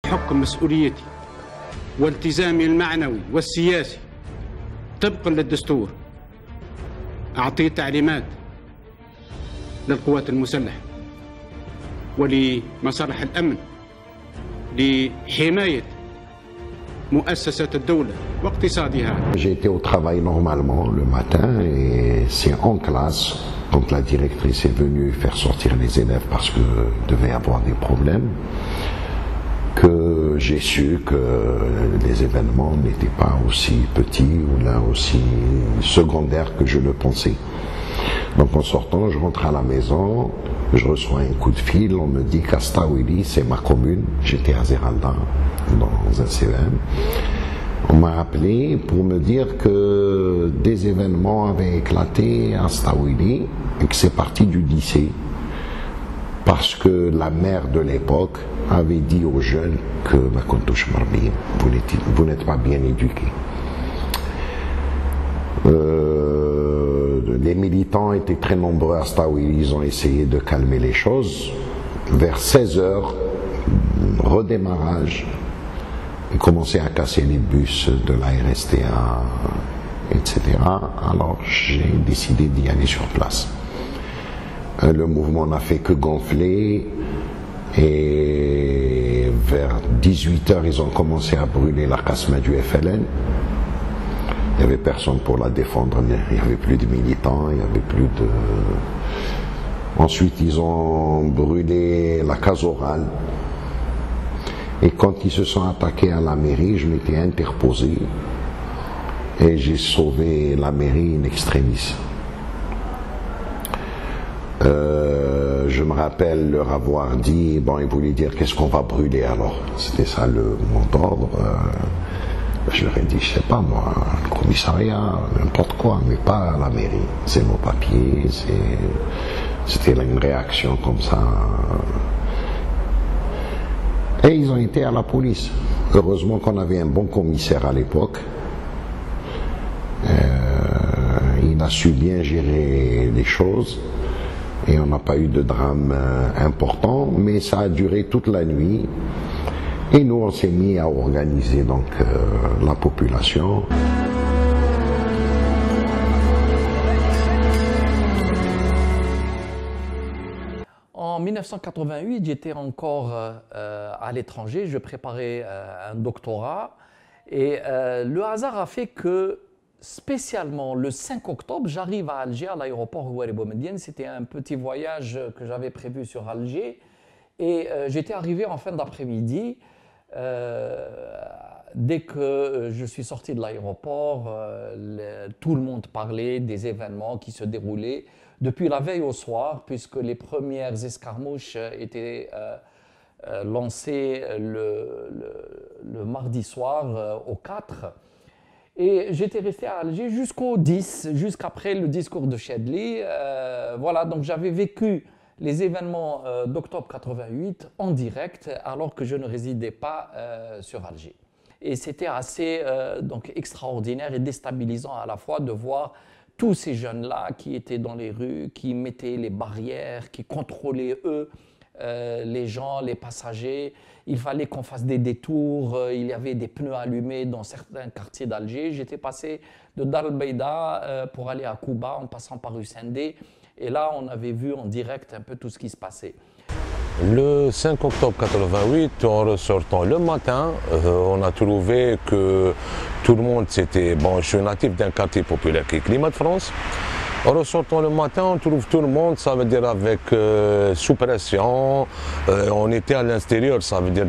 بحكم مسؤوليتي والتزامي المعنوي والسياسي طبقا للدستور أعطيت تعليمات للقوات المسلحة ولمصالح الأمن لحماية مؤسسة الدولة واقتصادها. J'ai été au travail normalement le matin et c'est en classe, quand la directrice est venue faire sortir les élèves parce que devait avoir des problèmes, que j'ai su que les événements n'étaient pas aussi petits ou là aussi secondaires que je le pensais. Donc en sortant, je rentre à la maison, je reçois un coup de fil, on me dit qu'Astaouili, c'est ma commune, j'étais à Zeralda, dans un CEM. On m'a appelé pour me dire que des événements avaient éclaté à Astaouili et que c'est parti du lycée. Parce que la mère de l'époque avait dit aux jeunes que vous n'êtes pas bien éduqués. Les militants étaient très nombreux à Astaouili, ils ont essayé de calmer les choses. Vers 16 heures, redémarrage, ils commençaient à casser les bus de la RSTA, etc. Alors j'ai décidé d'y aller sur place. Le mouvement n'a fait que gonfler et vers 18 heures, ils ont commencé à brûler la casma du FLN. Il n'y avait personne pour la défendre, il n'y avait plus de militants, il n'y avait plus de... Ensuite, ils ont brûlé la case orale. Et quand ils se sont attaqués à la mairie, je m'étais interposé et j'ai sauvé la mairie in extremis. Je me rappelle leur avoir dit, bon, ils voulaient dire qu'est-ce qu'on va brûler alors. C'était ça le mot d'ordre. Je leur ai dit, je sais pas moi, le commissariat, n'importe quoi, mais pas la mairie. C'est nos papiers, c'était une réaction comme ça. Et ils ont été à la police. Heureusement qu'on avait un bon commissaire à l'époque. Il a su bien gérer les choses. Et on n'a pas eu de drame important, mais ça a duré toute la nuit. Et nous, on s'est mis à organiser donc la population. En 1988, j'étais encore à l'étranger, je préparais un doctorat et le hasard a fait que spécialement le 5 octobre, j'arrive à Alger, à l'aéroport Houari Boumediene. C'était un petit voyage que j'avais prévu sur Alger et j'étais arrivé en fin d'après-midi. Dès que je suis sorti de l'aéroport, tout le monde parlait des événements qui se déroulaient depuis la veille au soir, puisque les premières escarmouches étaient lancées le mardi soir au 4. Et j'étais resté à Alger jusqu'au 10, jusqu'après le discours de Chedli. Voilà, donc j'avais vécu les événements d'octobre 88 en direct, alors que je ne résidais pas sur Alger. Et c'était assez donc extraordinaire et déstabilisant à la fois de voir tous ces jeunes-là qui étaient dans les rues, qui mettaient les barrières, qui contrôlaient eux les gens, les passagers. Il fallait qu'on fasse des détours, il y avait des pneus allumés dans certains quartiers d'Alger. J'étais passé de Dar el-Beïda pour aller à Kouba en passant par Hussein-D. Et là, on avait vu en direct un peu tout ce qui se passait. Le 5 octobre 88, en ressortant le matin, on a trouvé que tout le monde c'était... Bon, je suis natif d'un quartier populaire qui est Climat de France. En ressortant le matin, on trouve tout le monde, ça veut dire avec sous pression. On était à l'extérieur, ça veut dire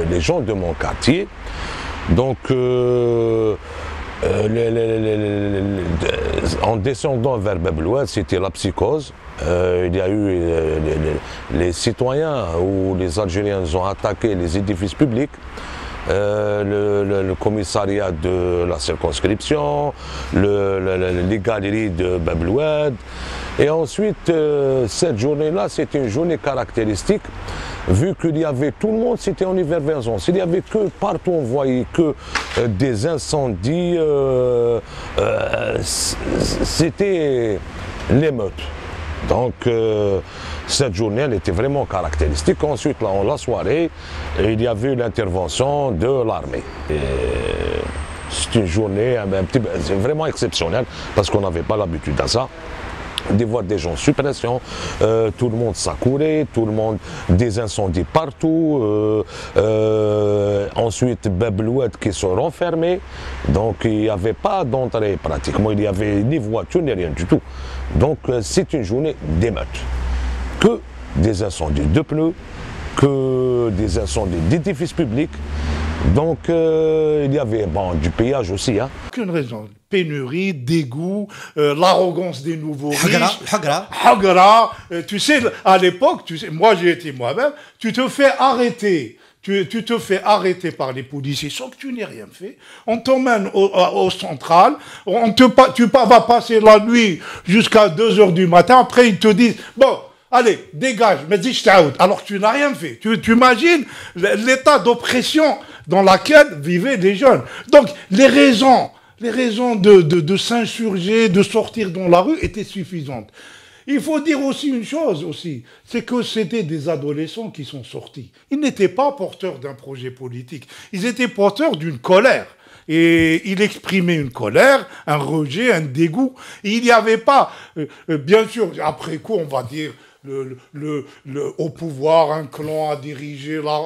les gens de mon quartier. Donc, en descendant vers Bab-el-Oued, c'était la psychose. Il y a eu les citoyens ou les Algériens ont attaqué les édifices publics. Le commissariat de la circonscription, les galeries de Bab-el-Oued. Et ensuite, cette journée-là, c'était une journée caractéristique, vu qu'il y avait tout le monde, c'était en effervescence. Il n'y avait que, partout on voyait que des incendies, c'était l'émeute. Donc cette journée, elle était vraiment caractéristique. Ensuite, là, en la soirée, il y avait l'intervention de l'armée. C'est une journée c'est vraiment exceptionnelle parce qu'on n'avait pas l'habitude à ça. De voir des gens sous pression, tout le monde s'accourait, tout le monde, des incendies partout, ensuite Bablouette qui se renfermait, donc il n'y avait pas d'entrée pratiquement, il n'y avait ni voiture ni rien du tout. Donc c'est une journée d'émeute, que des incendies de pneus, que des incendies d'édifices publics, donc il y avait du pillage aussi. Hein. Aucune raison. Pénurie, dégoût, l'arrogance des nouveaux riches. Hagra. Tu sais, à l'époque, moi j'ai été moi-même, tu te fais arrêter. Tu te fais arrêter par les policiers sans que tu n'aies rien fait. On t'emmène au central. Tu vas passer la nuit jusqu'à 2 heures du matin. Après, ils te disent, bon, allez, dégage, mais dis je t'aoute. Alors que tu n'as rien fait. Tu imagines l'état d'oppression dans lequel vivaient les jeunes. Donc, les raisons de s'insurger, de sortir dans la rue étaient suffisantes. Il faut dire aussi une chose aussi, c'est que c'était des adolescents qui sont sortis. Ils n'étaient pas porteurs d'un projet politique, ils étaient porteurs d'une colère. Et il exprimait une colère, un rejet, un dégoût. Et il n'y avait pas, bien sûr, après coup, on va dire, au pouvoir, un clan à diriger la...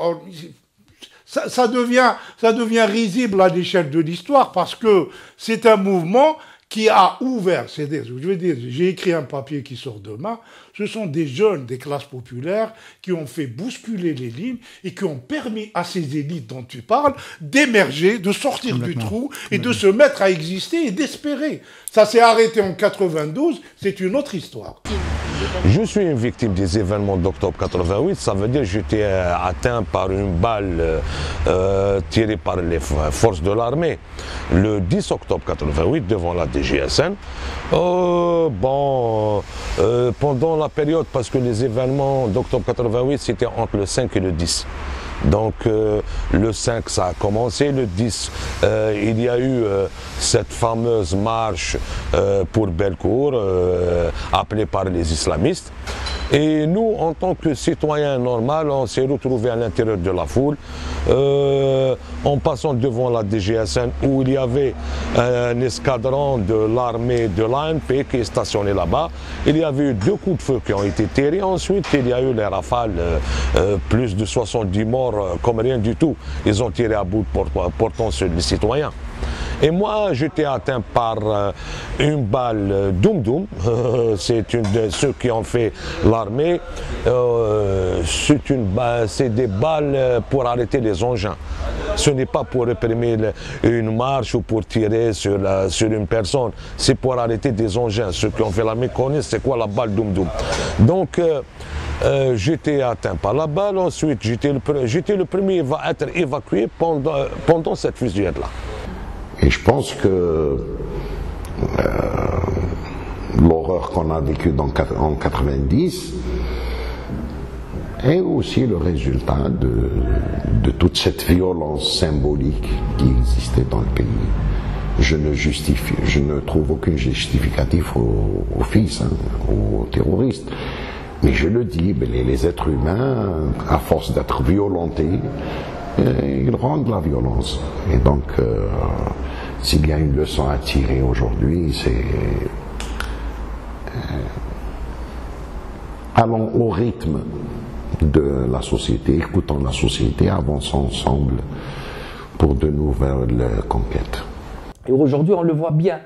Ça devient risible à l'échelle de l'histoire parce que c'est un mouvement qui a ouvert, je veux dire, j'ai écrit un papier qui sort demain, ce sont des jeunes des classes populaires qui ont fait bousculer les lignes et qui ont permis à ces élites dont tu parles d'émerger, de sortir du trou et de se mettre à exister et d'espérer. Ça s'est arrêté en 92, c'est une autre histoire. Je suis une victime des événements d'octobre 88, ça veut dire que j'étais atteint par une balle tirée par les forces de l'armée le 10 octobre 88 devant la DGSN. Pendant la période, parce que les événements d'octobre 88 c'était entre le 5 et le 10. Donc le 5 ça a commencé, le 10 il y a eu cette fameuse marche pour Bellecour appelée par les islamistes. Et nous, en tant que citoyens normaux, on s'est retrouvés à l'intérieur de la foule, en passant devant la DGSN où il y avait un escadron de l'armée de l'ANP qui est stationné là-bas. Il y avait eu 2 coups de feu qui ont été tirés. Ensuite, il y a eu les rafales, plus de 70 morts comme rien du tout. Ils ont tiré à bout portant sur les citoyens. Et moi, j'étais atteint par une balle Doum-Doum, c'est une de ceux qui ont fait l'armée. C'est des balles pour arrêter les engins. Ce n'est pas pour réprimer une marche ou pour tirer sur une personne, c'est pour arrêter des engins. Ceux qui ont fait l'armée connaissent c'est quoi la balle Doum-Doum. Donc, j'étais atteint par la balle, ensuite j'étais le premier à être évacué pendant cette fusillade-là. Et je pense que l'horreur qu'on a vécue en 90 est aussi le résultat de toute cette violence symbolique qui existait dans le pays. Je ne trouve aucun justificatif aux fils, aux terroristes. Mais je le dis, les êtres humains, à force d'être violentés, ils rendent la violence. Et donc, s'il y a une leçon à tirer aujourd'hui, c'est allons au rythme de la société, écoutons la société, avançons ensemble pour de nouvelles conquêtes. Et aujourd'hui, on le voit bien,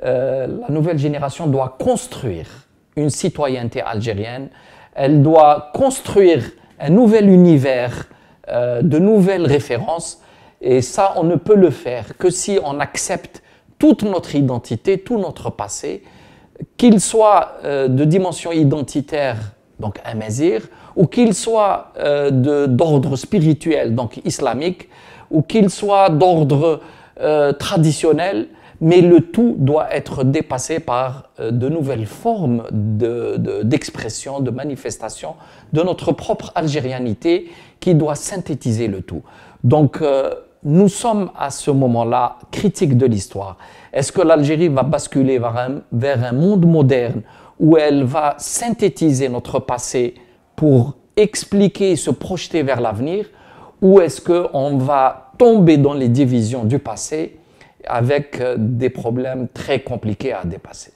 la nouvelle génération doit construire une citoyenneté algérienne, elle doit construire un nouvel univers, de nouvelles références, et ça, on ne peut le faire que si on accepte toute notre identité, tout notre passé, qu'il soit de dimension identitaire, donc amazigh, ou qu'il soit d'ordre spirituel, donc islamique, ou qu'il soit d'ordre traditionnel, mais le tout doit être dépassé par de nouvelles formes d'expression, de manifestation de notre propre algérianité qui doit synthétiser le tout. Donc, nous sommes à ce moment-là critiques de l'histoire. Est-ce que l'Algérie va basculer vers un monde moderne où elle va synthétiser notre passé pour expliquer et se projeter vers l'avenir, ou est-ce qu'on va tomber dans les divisions du passé avec des problèmes très compliqués à dépasser?